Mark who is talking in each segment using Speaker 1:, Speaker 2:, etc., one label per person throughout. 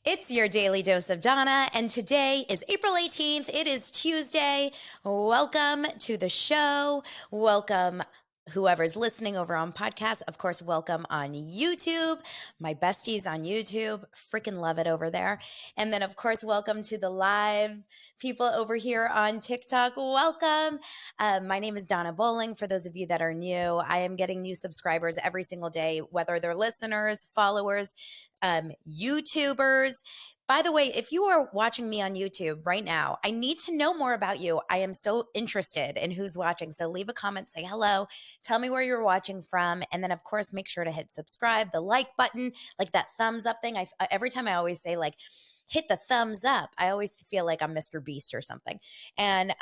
Speaker 1: It's your daily dose of Donna, and today is April 18th. It is Tuesday. Welcome to the show. Welcome, whoever's listening over on podcast. Of course, welcome on YouTube. My besties on YouTube. Freaking love it over there. And then, of course, welcome to the live people over here on TikTok. Welcome. My name is Donna Bowling. For those of you that are new, I am getting new subscribers every single day, whether they're listeners, followers, YouTubers. By the way, if you are watching me on YouTube right now, I need to know more about you. I am so interested in who's watching. So leave a comment, say hello, tell me where you're watching from. And then, of course, make sure to hit subscribe, the like button, like that thumbs up thing. Every time I always say, like, hit the thumbs up. I always feel like I'm Mr. Beast or something. And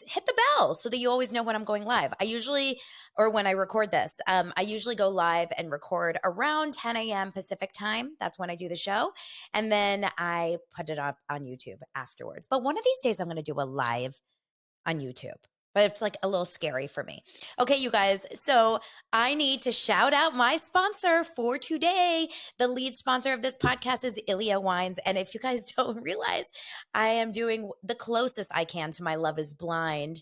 Speaker 1: hit the bell so that you always know when I'm going live. Or when I record this, I usually go live and record around 10 a.m. Pacific time. That's when I do the show. And then I put it up on YouTube afterwards. But one of these days I'm going to do a live on YouTube. But it's like a little scary for me. Okay, you guys. So I need to shout out my sponsor for today. The lead sponsor of this podcast is Ilia Wines. And if you guys don't realize, I am doing the closest I can to my Love is Blind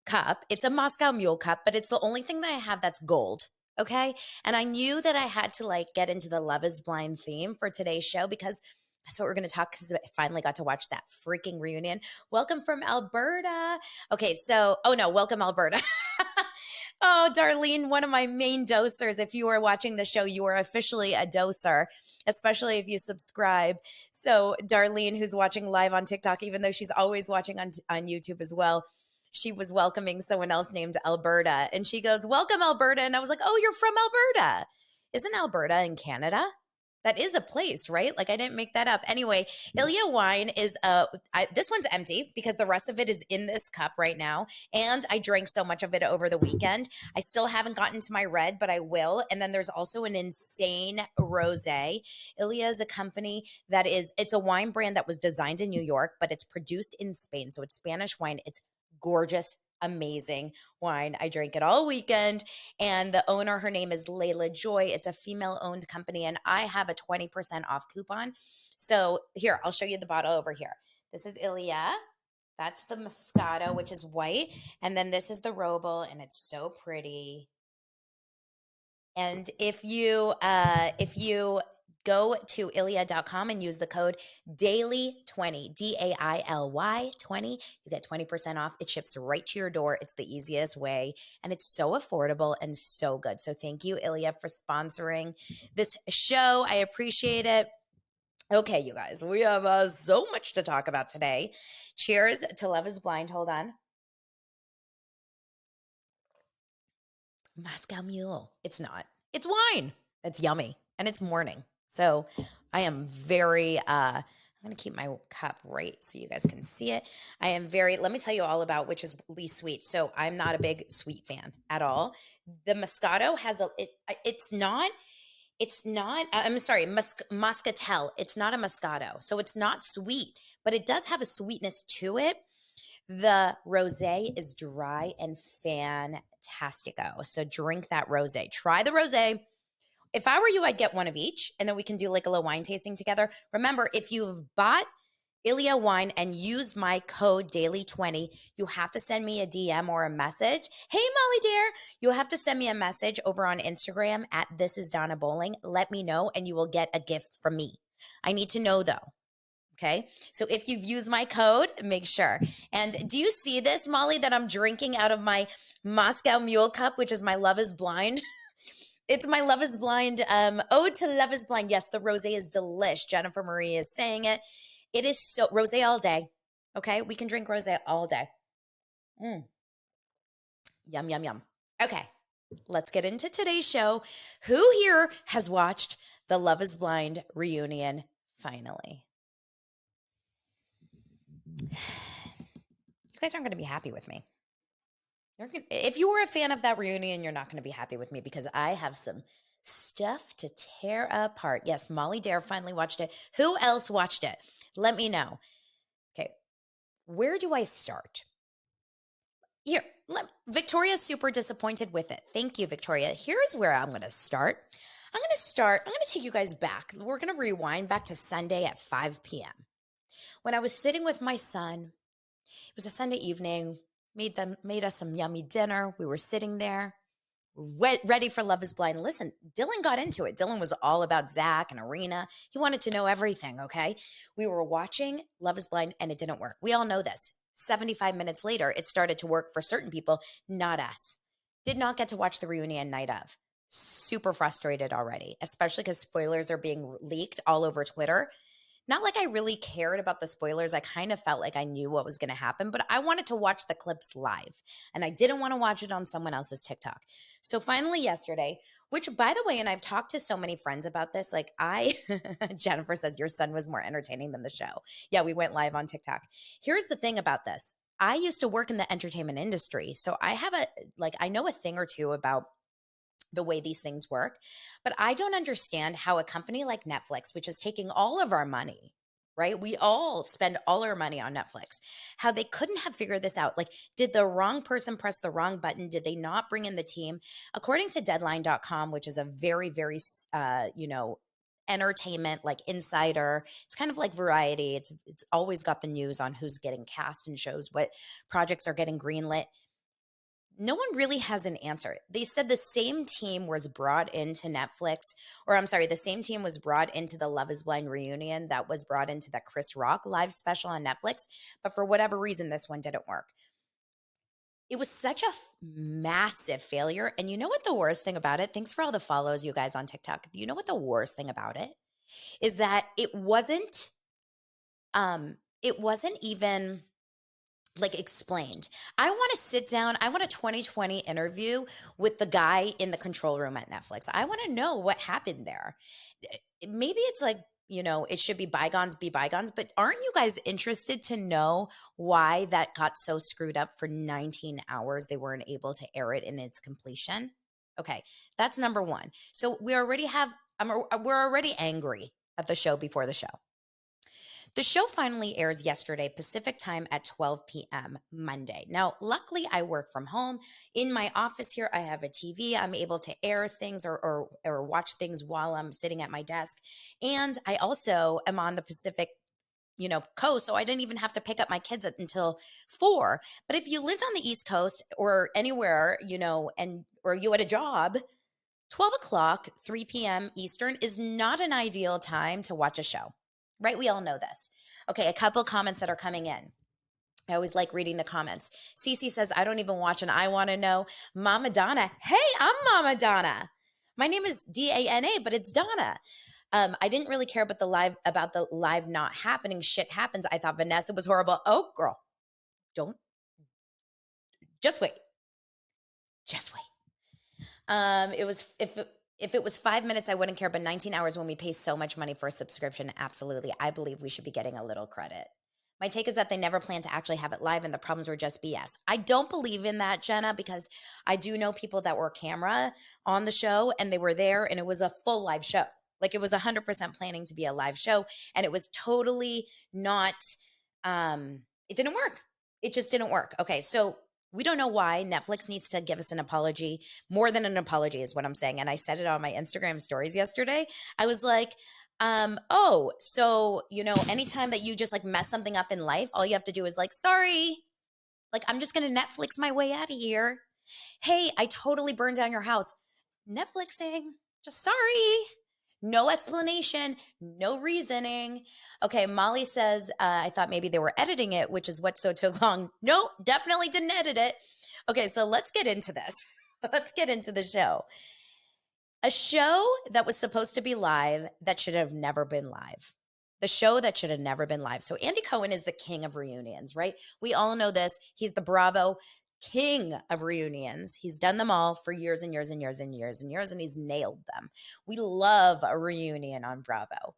Speaker 1: cup. It's a Moscow Mule cup, but it's the only thing that I have that's gold. Okay. And I knew that I had to get into the Love is Blind theme for today's show because that's what we're going to talk, because I finally got to watch that freaking reunion. Welcome from Alberta. Okay, welcome Alberta. Oh, Darlene, one of my main dosers. If you are watching the show, you are officially a doser, especially if you subscribe. So Darlene, who's watching live on TikTok, even though she's always watching on YouTube as well, she was welcoming someone else named Alberta. And she goes, "Welcome, Alberta." And I was like, "Oh, you're from Alberta. Isn't Alberta in Canada?" That is a place, right? Like, I didn't make that up. Anyway, Ilia wine is this one's empty because the rest of it is in this cup right now. And I drank so much of it over the weekend. I still haven't gotten to my red, but I will. And then there's also an insane rosé. Ilia is a company it's a wine brand that was designed in New York, but it's produced in Spain. So it's Spanish wine. It's gorgeous, amazing wine. I drank it all weekend. And the owner, her name is Layla Joy. It's a female-owned company, and I have a 20% off coupon. So here, I'll show you the bottle over here. This is Ilia. That's the Moscato, which is white. And then this is the Roble, and it's so pretty. And if you go to ilia.com and use the code DAILY20, DAILY 20, you get 20% off. It ships right to your door. It's the easiest way, and it's so affordable and so good. So thank you, Ilia, for sponsoring this show. I appreciate it. Okay, you guys, we have so much to talk about today. Cheers to Love is Blind. Hold on. Moscow Mule. It's not. It's wine. It's yummy, and it's morning. So I am very, I'm going to keep my cup right so you guys can see it. Let me tell you all about which is least sweet. So I'm not a big sweet fan at all. The Moscato has I'm sorry, Muscatel. It's not a Moscato. So it's not sweet, but it does have a sweetness to it. The rosé is dry and fantastico. So drink that rosé. Try the rosé. If I were you, I'd get one of each, and then we can do like a little wine tasting together. Remember, if you've bought Ilia wine and use my code DAILY20, you have to send me a DM or a message. Hey, Molly dear, you have to send me a message over on Instagram at This Is Donna Bowling. Let me know, and you will get a gift from me. I need to know though. Okay. So if you've used my code, make sure. And do you see this, Molly, that I'm drinking out of my Moscow Mule cup, which is my Love is Blind? It's my Love is Blind ode to Love is Blind. Yes, the rosé is delish. Jennifer Marie is saying it. It is so rosé all day. Okay. We can drink rosé all day. Yum, yum, yum. Okay. Let's get into today's show. Who here has watched the Love is Blind reunion finally? You guys aren't going to be happy with me. If you were a fan of that reunion, you're not going to be happy with me because I have some stuff to tear apart. Yes, Molly Dare finally watched it. Who else watched it? Let me know. Okay, where do I start? Here, Victoria's super disappointed with it. Thank you, Victoria. Here's where I'm going to start. I'm going to take you guys back. We're going to rewind back to Sunday at 5 p.m. when I was sitting with my son. It was a Sunday evening, made us some yummy dinner. We were sitting there, ready for Love is Blind. Listen, Dylan got into it. Dylan was all about Zach and Irina. He wanted to know everything, okay? We were watching Love is Blind and it didn't work. We all know this. 75 minutes later, it started to work for certain people, not us. Did not get to watch the reunion night of. Super frustrated already, especially because spoilers are being leaked all over Twitter. Not like I really cared about the spoilers. I kind of felt like I knew what was going to happen, but I wanted to watch the clips live and I didn't want to watch it on someone else's TikTok. So finally yesterday, which by the way, and I've talked to so many friends about this, like Jennifer says your son was more entertaining than the show. Yeah, we went live on TikTok. Here's the thing about this. I used to work in the entertainment industry. So I know a thing or two about the way these things work. But I don't understand how a company like Netflix, which is taking all of our money, right? We all spend all our money on Netflix, how they couldn't have figured this out. Like, did the wrong person press the wrong button? Did they not bring in the team? According to deadline.com, which is a very, very, entertainment like insider, it's kind of like Variety. It's always got the news on who's getting cast in shows, what projects are getting greenlit. No one really has an answer. They said the same team was brought into Netflix, or I'm sorry, the same team was brought into the Love is Blind reunion that was brought into that Chris Rock live special on Netflix. But for whatever reason, this one didn't work. It was such a massive failure. And you know what the worst thing about it? Thanks for all the follows, you guys on TikTok. You know what the worst thing about it is that it wasn't even like explained. I want to sit down. I want a 2020 interview with the guy in the control room at Netflix. I want to know what happened there. Maybe it's like, it should be bygones, but aren't you guys interested to know why that got so screwed up for 19 hours? They weren't able to air it in its completion. Okay, that's number one. So we're already angry at the show before the show. The show finally airs yesterday, Pacific time at 12 p.m. Monday. Now, luckily, I work from home. In my office here, I have a TV. I'm able to air things or watch things while I'm sitting at my desk. And I also am on the Pacific coast, so I didn't even have to pick up my kids until 4. But if you lived on the East Coast or anywhere, or you had a job, 12 o'clock, 3 p.m. Eastern is not an ideal time to watch a show. Right? We all know this. Okay, a couple comments that are coming in. I always like reading the comments. Cece says, I don't even watch and I want to know. Mama Donna. Hey, I'm Mama Donna. My name is Dana, but it's Donna. I didn't really care about the live not happening. Shit happens. I thought Vanessa was horrible. Oh, girl, don't. Just wait. Just wait. It was if it was 5 minutes, I wouldn't care. But 19 hours when we pay so much money for a subscription, absolutely. I believe we should be getting a little credit. My take is that they never planned to actually have it live and the problems were just BS. I don't believe in that, Jenna, because I do know people that were camera on the show and they were there and it was a full live show. Like it was 100% planning to be a live show and it was totally not, it didn't work. It just didn't work. Okay, so we don't know why. Netflix needs to give us an apology. More than an apology is what I'm saying. And I said it on my Instagram stories yesterday. I was like, so, anytime that you just like mess something up in life, all you have to do is like, sorry, like I'm just going to Netflix my way out of here. Hey, I totally burned down your house. Netflixing, just sorry. No explanation, no reasoning. Okay, Molly says, I thought maybe they were editing it, which is what so took long. No, definitely didn't edit it. Okay, so let's get into this. Let's get into the show. A show that was supposed to be live that should have never been live. The show that should have never been live. So Andy Cohen is the king of reunions, right? We all know this. He's the Bravo king of reunions. He's done them all for years and years and years and years and years, and he's nailed them. We love a reunion on Bravo.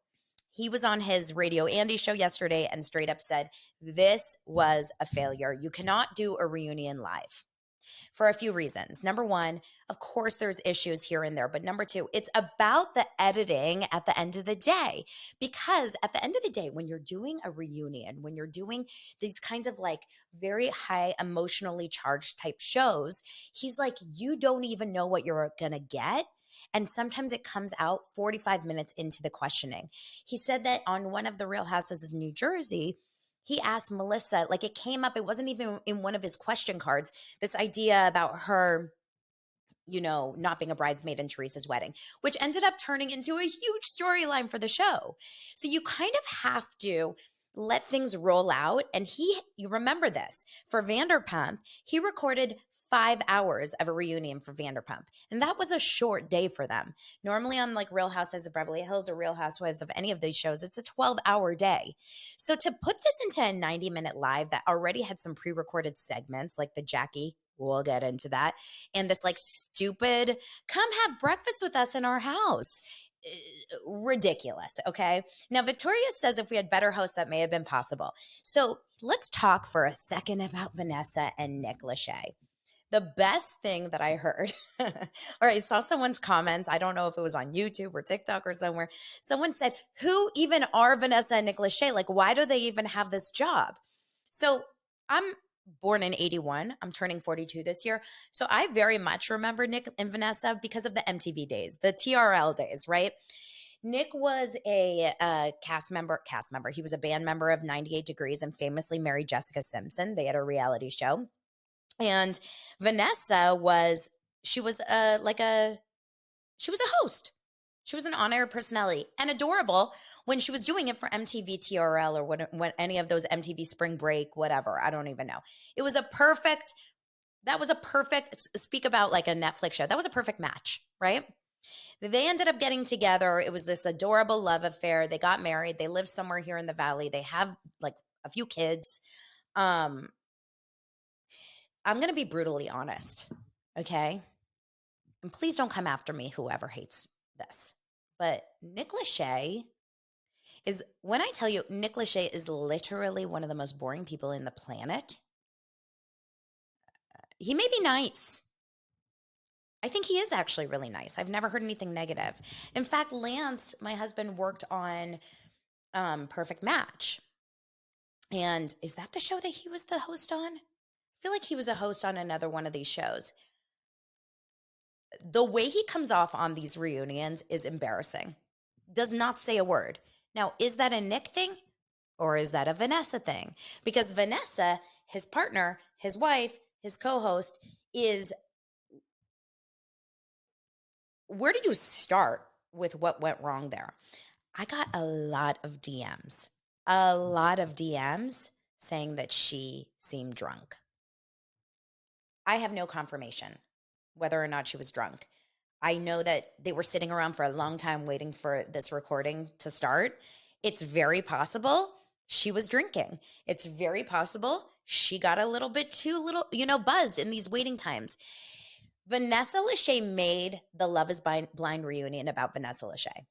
Speaker 1: He was on his Radio Andy show yesterday and straight up said, this was a failure. You cannot do a reunion live. For a few reasons. Number one, of course, there's issues here and there. But number two, it's about the editing at the end of the day. Because at the end of the day, when you're doing a reunion, when you're doing these kinds of like very high emotionally charged type shows, he's like, you don't even know what you're going to get. And sometimes it comes out 45 minutes into the questioning. He said that on one of the Real Houses of New Jersey, he asked Melissa, like it came up, it wasn't even in one of his question cards, this idea about her, not being a bridesmaid in Teresa's wedding, which ended up turning into a huge storyline for the show. So you kind of have to let things roll out. And you remember this, for Vanderpump, he recorded 5 hours of a reunion for Vanderpump. And that was a short day for them. Normally on like Real Housewives of Beverly Hills or Real Housewives of any of these shows, it's a 12-hour day. So to put this into a 90-minute live that already had some pre-recorded segments like the Jackie, we'll get into that, and this like stupid, come have breakfast with us in our house. Ridiculous. Okay. Now, Victoria says if we had better hosts, that may have been possible. So let's talk for a second about Vanessa and Nick Lachey. The best thing that I heard, or I saw someone's comments, I don't know if it was on YouTube or TikTok or somewhere, someone said, who even are Vanessa and Nick Lachey? Like, why do they even have this job? So I'm born in 81. I'm turning 42 this year. So I very much remember Nick and Vanessa because of the MTV days, the TRL days, right? Nick was a cast member. He was a band member of 98 Degrees and famously married Jessica Simpson. They had a reality show. And Vanessa was a host. She was an on-air personality and adorable when she was doing it for MTV TRL or when any of those MTV Spring Break, whatever. I don't even know. Speak about like a Netflix show. That was a perfect match, right? They ended up getting together. It was this adorable love affair. They got married. They live somewhere here in the Valley. They have like a few kids. I'm going to be brutally honest, okay? And please don't come after me, whoever hates this. But Nick Lachey when I tell you, Nick Lachey is literally one of the most boring people in the planet. He may be nice. I think he is actually really nice. I've never heard anything negative. In fact, Lance, my husband, worked on Perfect Match. And is that the show that he was the host on? I feel like he was a host on another one of these shows. The way he comes off on these reunions is embarrassing. Does not say a word. Now, is that a Nick thing or is that a Vanessa thing? Because Vanessa, his partner, his wife, his co-host is... Where do you start with what went wrong there? I got a lot of DMs saying that she seemed drunk. I have no confirmation whether or not she was drunk. I know that they were sitting around for a long time waiting for this recording to start. It's very possible she was drinking. It's very possible she got a little bit too buzzed in these waiting times. Vanessa Lachey made the Love is Blind reunion about Vanessa Lachey.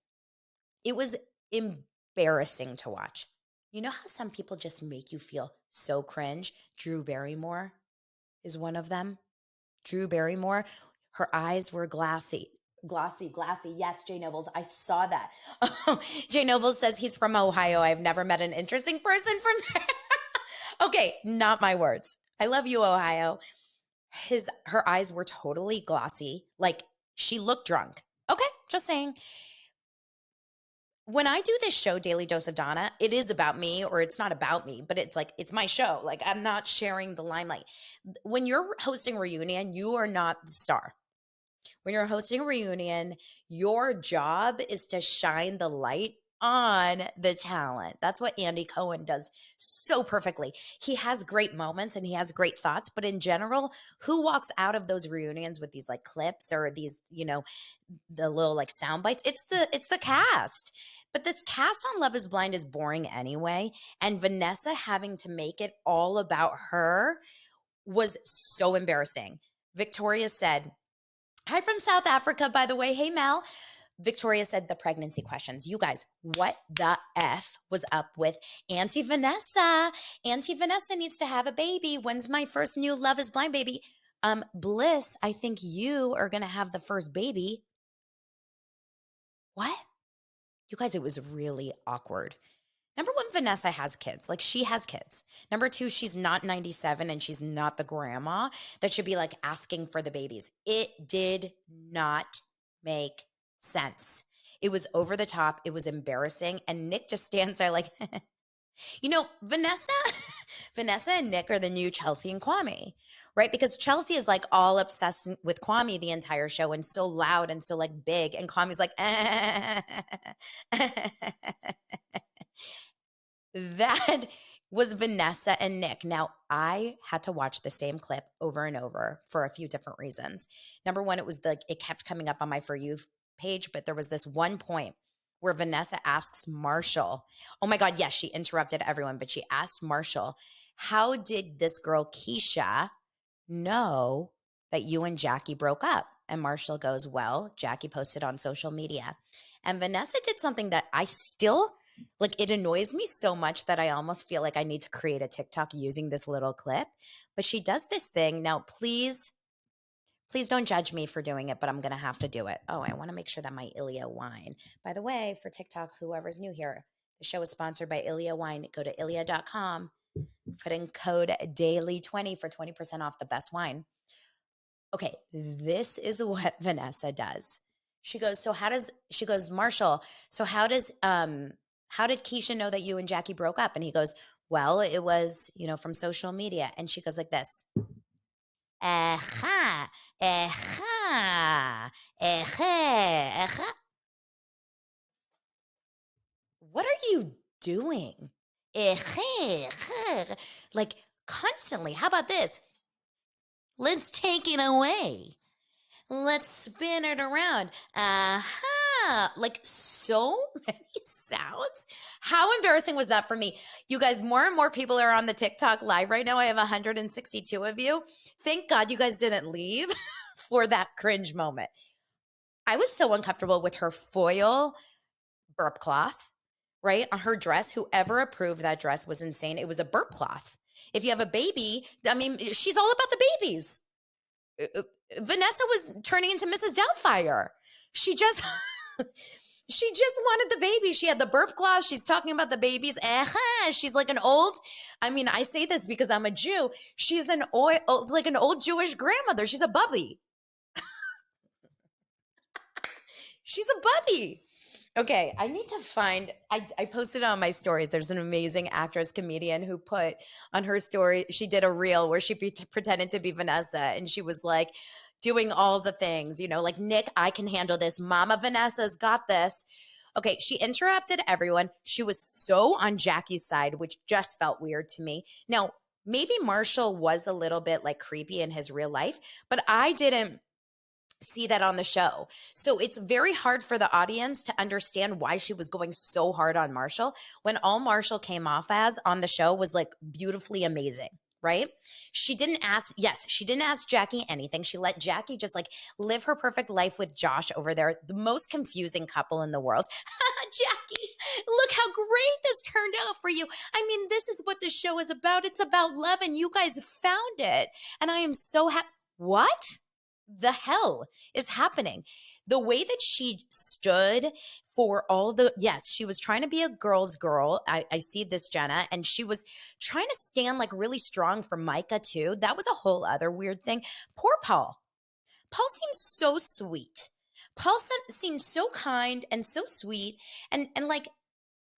Speaker 1: It was embarrassing to watch. You know how some people just make you feel so cringe? Drew Barrymore is one of them. Drew Barrymore, her eyes were glassy. Yes, Jay Nobles, I saw that. Jay Nobles says he's from Ohio. I've never met an interesting person from there. Okay, not my words. I love you, Ohio. Her eyes were totally glossy. Like she looked drunk. Okay, just saying. When I do this show, Daily Dose of Donna, it is about me, or it's not about me, but it's like, it's my show. Like I'm not sharing the limelight. When you're hosting a reunion, you are not the star. When you're hosting a reunion, your job is to shine the light on the talent. That's what Andy Cohen does so perfectly. He has great moments and he has great thoughts, but in general, who walks out of those reunions with these like clips or these, the little like sound bites? It's the cast. But this cast on Love is Blind is boring anyway, and Vanessa having to make it all about her was so embarrassing. Victoria said, hi from South Africa, by the way. Hey, Mel. Victoria said the pregnancy questions. You guys, what the F was up with Auntie Vanessa? Auntie Vanessa needs to have a baby. When's my first new Love is Blind baby? Bliss, I think you are going to have the first baby. What? You guys, it was really awkward. Number one, Vanessa has kids. Like she has kids. Number two, she's not 97 and she's not the grandma that should be like asking for the babies. It did not make sense. It was over the top. It was embarrassing. And Nick just stands there like, Vanessa, Vanessa and Nick are the new Chelsea and Kwame, right? Because Chelsea is like all obsessed with Kwame the entire show and so loud and so like big. And Kwame's like, that was Vanessa and Nick. Now, I had to watch the same clip over and over for a few different reasons. Number one, it kept coming up on my For You page, but there was this one point where Vanessa asks Marshall, oh my God, yes, she interrupted everyone, but she asked Marshall, how did this girl Keisha know that you and Jackie broke up? And Marshall goes, well, Jackie posted on social media. And Vanessa did something that I still like, it annoys me so much that I almost feel like I need to create a TikTok using this little clip. But she does this thing. Now, please don't judge me for doing it, but I'm going to have to do it. Oh, I want to make sure that my Ilia wine. By the way, for TikTok, whoever's new here, the show is sponsored by Ilia Wine. Go to ilia.com, put in code DAILY20 for 20% off the best wine. Okay, this is what Vanessa does. She goes, Marshall, so how did Keisha know that you and Jackie broke up? And he goes, well, it was, from social media. And she goes like this. What are you doing? Like constantly. How about this? Let's take it away. Let's spin it around. Like so many sounds. How embarrassing was that for me? You guys, more and more people are on the TikTok live right now. I have 162 of you. Thank God you guys didn't leave for that cringe moment. I was so uncomfortable with her foil burp cloth, right? On her dress. Whoever approved that dress was insane. It was a burp cloth. If you have a baby, I mean, she's all about the babies. Vanessa was turning into Mrs. Doubtfire. She just wanted the baby. She had the burp cloth. She's talking about the babies. She's like an old, I say this because I'm a Jew. She's like an old Jewish grandmother. She's a bubby. She's a bubby. Okay, I need to find, I posted on my stories. There's an amazing actress, comedian who put on her story, she did a reel where she pretended to be Vanessa and she was like doing all the things, like, Nick, I can handle this. Mama Vanessa's got this. Okay, she interrupted everyone. She was so on Jackie's side, which just felt weird to me. Now, maybe Marshall was a little bit like creepy in his real life, but I didn't see that on the show. So it's very hard for the audience to understand why she was going so hard on Marshall when all Marshall came off as on the show was like beautifully amazing, right? She didn't ask Jackie anything. She let Jackie just like live her perfect life with Josh over there, the most confusing couple in the world. Jackie, look how great this turned out for you. This is what the show is about. It's about love and you guys found it. And I am so happy. What the hell is happening? The way that she stood for yes, she was trying to be a girl's girl. I see this, Jenna, and she was trying to stand like really strong for Micah too. That was a whole other weird thing. Poor Paul. Paul seems so sweet. Paul seems so kind and so sweet. And like,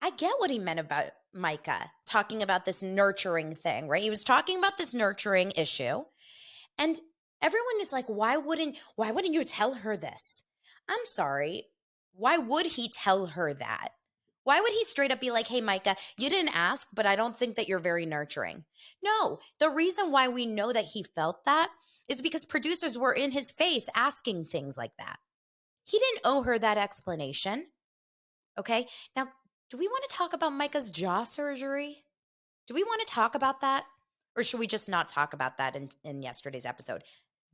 Speaker 1: I get what he meant about Micah talking about this nurturing thing, right? He was talking about this nurturing issue. And everyone is like, why wouldn't you tell her this? I'm sorry. Why would he tell her that? Why would he straight up be like, hey, Micah, you didn't ask, but I don't think that you're very nurturing? No, the reason why we know that he felt that is because producers were in his face asking things like that. He didn't owe her that explanation. Okay. Now, do we want to talk about Micah's jaw surgery? Do we want to talk about that? Or should we just not talk about that in yesterday's episode?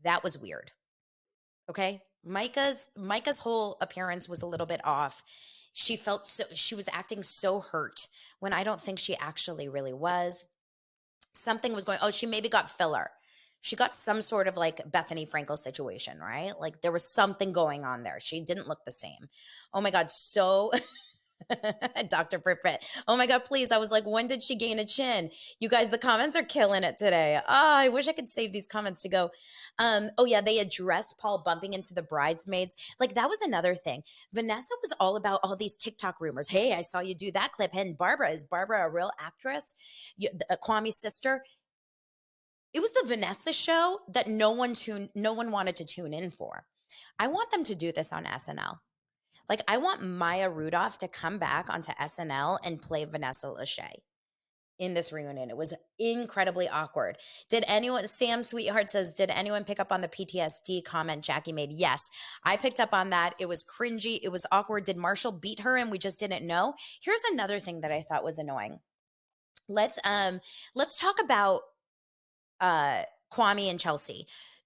Speaker 1: That was weird. Okay. Micah's whole appearance was a little bit off. She was acting so hurt when I don't think she actually really was. Something was going, she maybe got filler. She got some sort of like Bethany Frankel situation, right? Like there was something going on there. She didn't look the same. Oh my God. So Dr. Privet. Oh my God, please. I was like, when did she gain a chin? You guys, the comments are killing it today. Oh, I wish I could save these comments to go. Oh yeah, they addressed Paul bumping into the bridesmaids. Like that was another thing. Vanessa was all about all these TikTok rumors. Hey, I saw you do that clip. And Barbara, is Barbara a real actress? Kwame's sister. It was the Vanessa show that no one wanted to tune in for. I want them to do this on SNL. Like, I want Maya Rudolph to come back onto SNL and play Vanessa Lachey in this reunion. It was incredibly awkward. Did anyone, Sam Sweetheart says, did anyone pick up on the PTSD comment Jackie made? Yes, I picked up on that. It was cringy. It was awkward. Did Marshall beat her and we just didn't know? Here's another thing that I thought was annoying. Let's talk about Kwame and Chelsea.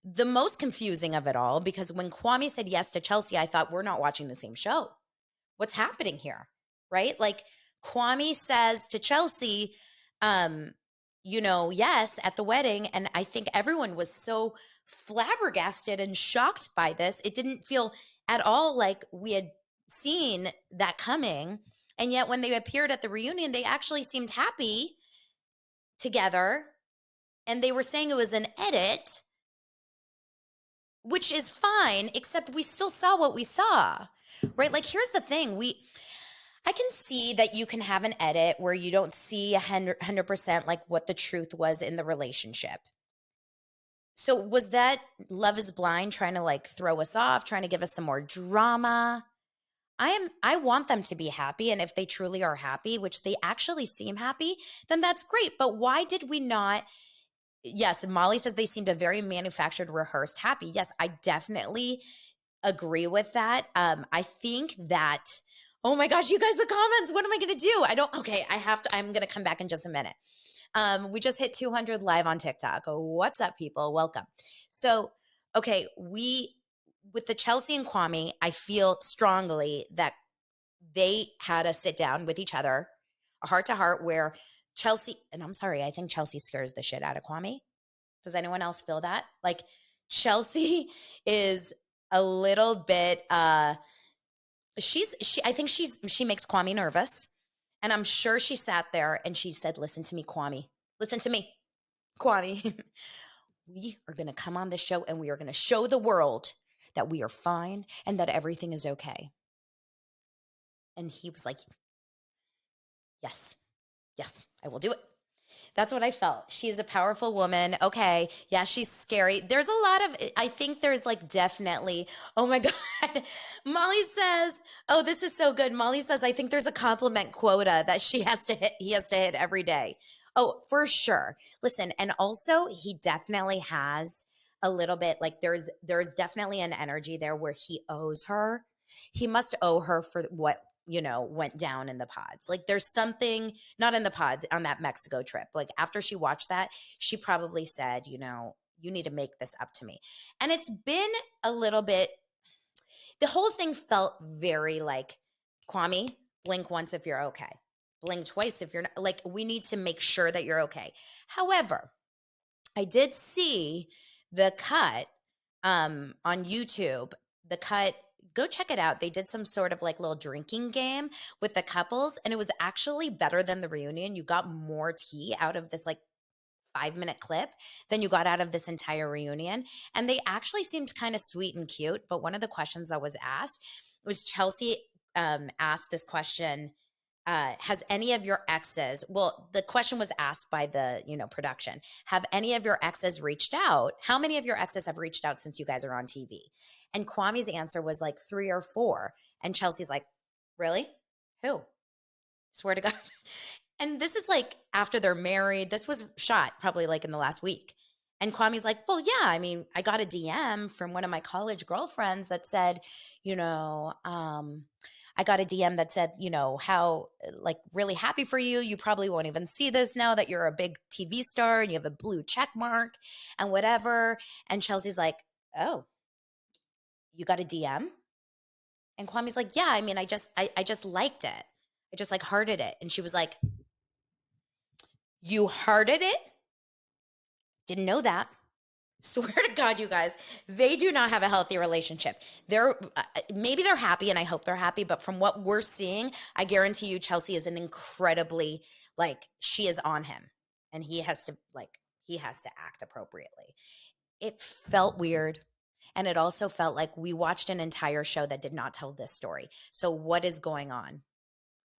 Speaker 1: The most confusing of it all, because when Kwame said yes to Chelsea, I thought, we're not watching the same show. What's happening here? Right? Like Kwame says to Chelsea, yes, at the wedding. And I think everyone was so flabbergasted and shocked by this. It didn't feel at all like we had seen that coming. And yet when they appeared at the reunion, they actually seemed happy together. And they were saying it was an edit, which is fine, except we still saw what we saw, right? Like, here's the thing. I can see that you can have an edit where you don't see 100% like what the truth was in the relationship. So was that Love is Blind trying to like throw us off, trying to give us some more drama? I want them to be happy. And if they truly are happy, which they actually seem happy, then that's great. But why did we not? Yes, Molly says they seemed a very manufactured, rehearsed happy. Yes, I definitely agree with that. I think that, oh my gosh, you guys, the comments, what am I going to do? I'm going to come back in just a minute. We just hit 200 live on TikTok. What's up, people? Welcome. So, okay, with the Chelsea and Kwame, I feel strongly that they had a sit down with each other, a heart to heart, where Chelsea, and I'm sorry, I think Chelsea scares the shit out of Kwame. Does anyone else feel that? Like Chelsea is a little bit I think she makes Kwame nervous. And I'm sure she sat there and she said, listen to me, Kwame. Listen to me, Kwame. We are going to come on this show and we are going to show the world that we are fine and that everything is okay. And he was like, yes, I will do it. That's what I felt. She's a powerful woman. Okay. Yeah, she's scary. There's a lot of, I think there's like definitely, oh my God. Molly says, oh, this is so good. Molly says, I think there's a compliment quota that he has to hit every day. Oh, for sure. Listen, and also he definitely has a little bit, like there's definitely an energy there where he owes her. He must owe her for what went down in the pods. Like there's something, not in the pods, on that Mexico trip. Like after she watched that, she probably said, you need to make this up to me. And it's been a little bit, the whole thing felt very like, Kwame, blink once if you're okay. Blink twice if you're not. Like, we need to make sure that you're okay. However, I did see the cut on YouTube, go check it out. They did some sort of like little drinking game with the couples, and it was actually better than the reunion. You got more tea out of this like 5-minute clip than you got out of this entire reunion. And they actually seemed kind of sweet and cute. But one of the questions that was asked was Chelsea asked this question. Has any of your exes, well, the question was asked by the, production, have any of your exes reached out? How many of your exes have reached out since you guys are on TV? And Kwame's answer was like 3 or 4. And Chelsea's like, really? Who? Swear to God. And this is like after they're married. This was shot probably like in the last week. And Kwame's like, well, yeah, I mean, I got a DM from one of my college girlfriends that said, I got a DM that said, how like really happy for you. You probably won't even see this now that you're a big TV star and you have a blue check mark and whatever. And Chelsea's like, oh, you got a DM? And Kwame's like, yeah, I mean, I just liked it. I just like hearted it. And she was like, you hearted it? Didn't know that. Swear to God, you guys, they do not have a healthy relationship. They're maybe they're happy, and I hope they're happy. But from what we're seeing, I guarantee you, Chelsea is an incredibly like she is on him, and he has to act appropriately. It felt weird. And it also felt like we watched an entire show that did not tell this story. So, what is going on?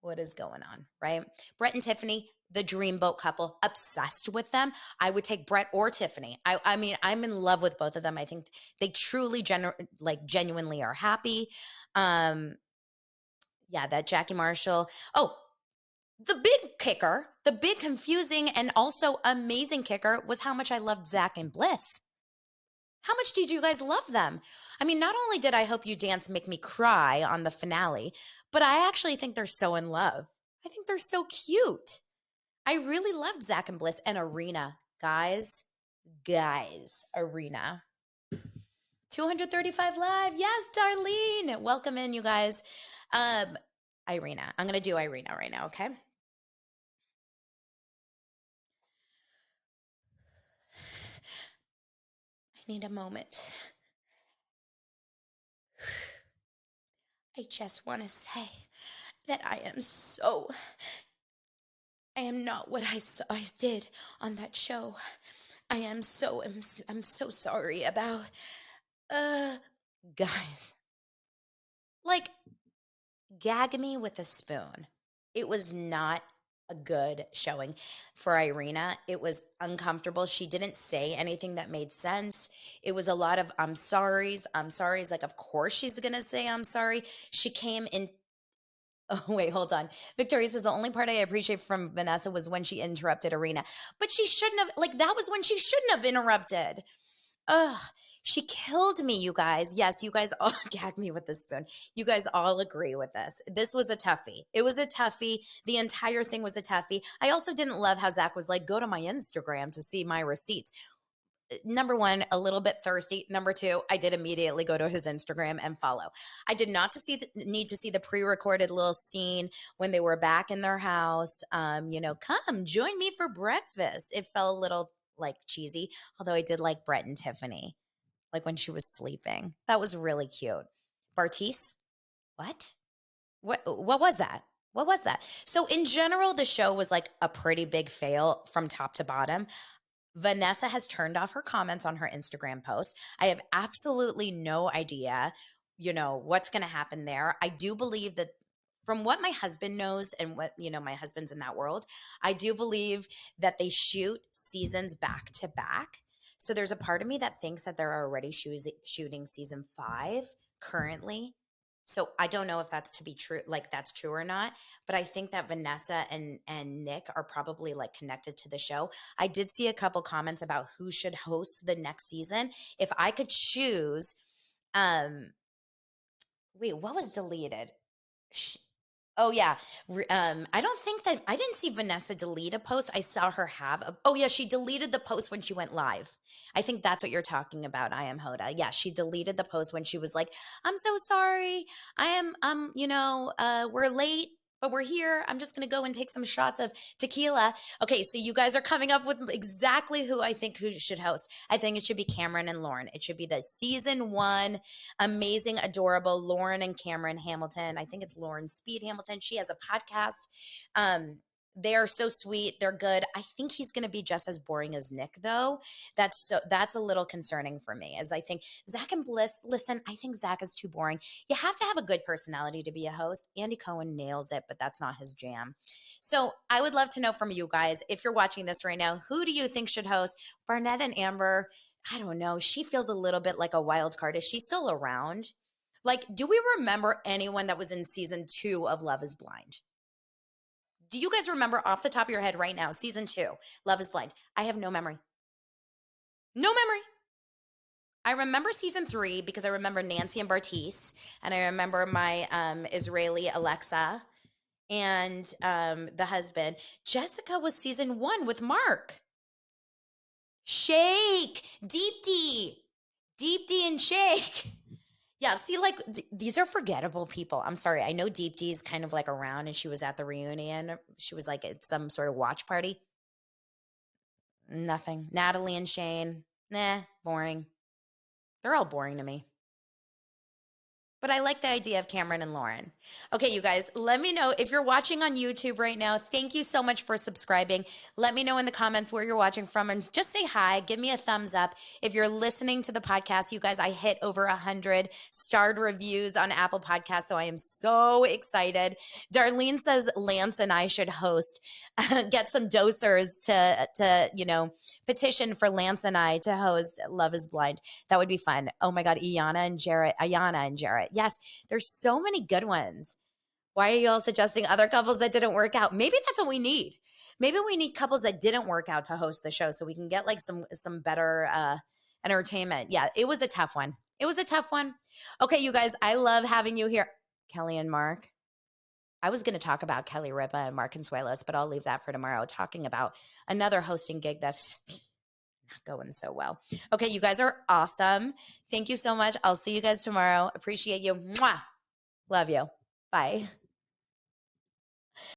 Speaker 1: What is going on, right? Brett and Tiffany, the dreamboat couple, obsessed with them. I would take Brett or Tiffany. I mean, I'm in love with both of them. I think they truly, genuinely are happy. Um, yeah, that Jackie Marshall. Oh, the big kicker, the big confusing and also amazing kicker was how much I loved Zach and Bliss. How much did you guys love them? I mean, not only did I Hope You Dance make me cry on the finale, but I actually think they're so in love. I think they're so cute. I really loved Zach and Bliss and Irina. Guys, Irina. 235 live. Yes, Darlene. Welcome in, you guys. Irina. I'm going to do Irina right now, okay? I need a moment. I just want to say that I am not what I did on that show. I'm so sorry about guys. Like gag me with a spoon. It was not a good showing for Irina. It was uncomfortable. She didn't say anything that made sense. It was a lot of I'm sorries. I'm sorries. Like, of course she's going to say I'm sorry. She came in. Oh, wait, hold on. Victoria says the only part I appreciate from Vanessa was when she interrupted Irina. But she shouldn't have, like, that was when she shouldn't have interrupted. Ugh, she killed me, you guys. Yes, you guys all gag me with the spoon. You guys all agree with this. This was a toughie. It was a toughie. The entire thing was a toughie. I also didn't love how Zach was like, go to my Instagram to see my receipts. Number one, a little bit thirsty. Number two, I did immediately go to his Instagram and follow. I did not need to see the pre-recorded little scene when they were back in their house. Come join me for breakfast. It felt a little like cheesy, although I did like Brett and Tiffany, like when she was sleeping. That was really cute. Bartice, what? What was that? What was that? So in general, the show was like a pretty big fail from top to bottom. Vanessa has turned off her comments on her Instagram post. I have absolutely no idea, what's going to happen there. I do believe that from what my husband knows and what, my husband's in that world, I do believe that they shoot seasons back to back. So there's a part of me that thinks that they're already shooting season 5 currently. So I don't know if that's to be true, like that's true or not, but I think that Vanessa and Nick are probably like connected to the show. I did see a couple comments about who should host the next season. If I could choose, wait, what was deleted? Oh yeah. I don't think that I didn't see Vanessa delete a post. I saw her have oh yeah, she deleted the post when she went live. I think that's what you're talking about. I am Hoda. Yeah, she deleted the post when she was like, I'm so sorry. I am we're late, but we're here. I'm just gonna go and take some shots of tequila. Okay, so you guys are coming up with exactly who should host. I think it should be Cameron and Lauren. It should be the season 1 amazing, adorable Lauren and Cameron Hamilton. I think it's Lauren Speed Hamilton. She has a podcast. They are so sweet. They're good. I think he's going to be just as boring as Nick, though. That's a little concerning for me, as I think Zach and Bliss. Listen, I think Zach is too boring. You have to have a good personality to be a host. Andy Cohen nails it, but that's not his jam. So I would love to know from you guys, if you're watching this right now, who do you think should host? Barnett and Amber, I don't know. She feels a little bit like a wild card. Is she still around? Like, do we remember anyone that was in season 2 of Love is Blind? Do you guys remember off the top of your head right now, season 2, Love is Blind? I have no memory. No memory. I remember season 3 because I remember Nancy and Bartice, and I remember my Israeli Alexa and the husband. Jessica was season 1 with Mark. Shake, Deep D and Shake. Yeah, see, like these are forgettable people. I'm sorry. I know Deep D is kind of like around and she was at the reunion. She was like at some sort of watch party. Nothing. Natalie and Shane. Nah, boring. They're all boring to me. But I like the idea of Cameron and Lauren. Okay, you guys, let me know if you're watching on YouTube right now. Thank you so much for subscribing. Let me know in the comments where you're watching from and just say hi. Give me a thumbs up. If you're listening to the podcast, you guys, I hit over 100 starred reviews on Apple Podcasts, so I am so excited. Darlene says Lance and I should host. Get some dosers to petition for Lance and I to host Love is Blind. That would be fun. Oh my God, Ayana and Jarrett. Yes, there's so many good ones. Why are you all suggesting other couples that didn't work out? Maybe that's what we need. Maybe we need couples that didn't work out to host the show so we can get like some better entertainment. Yeah, it was a tough one. It was a tough one. Okay, you guys, I love having you here. Kelly and Mark. I was going to talk about Kelly Ripa and Mark Consuelos, but I'll leave that for tomorrow, talking about another hosting gig that's not going so well. Okay, you guys are awesome. Thank you so much. I'll see you guys tomorrow. Appreciate you. Mwah. Love you. Bye.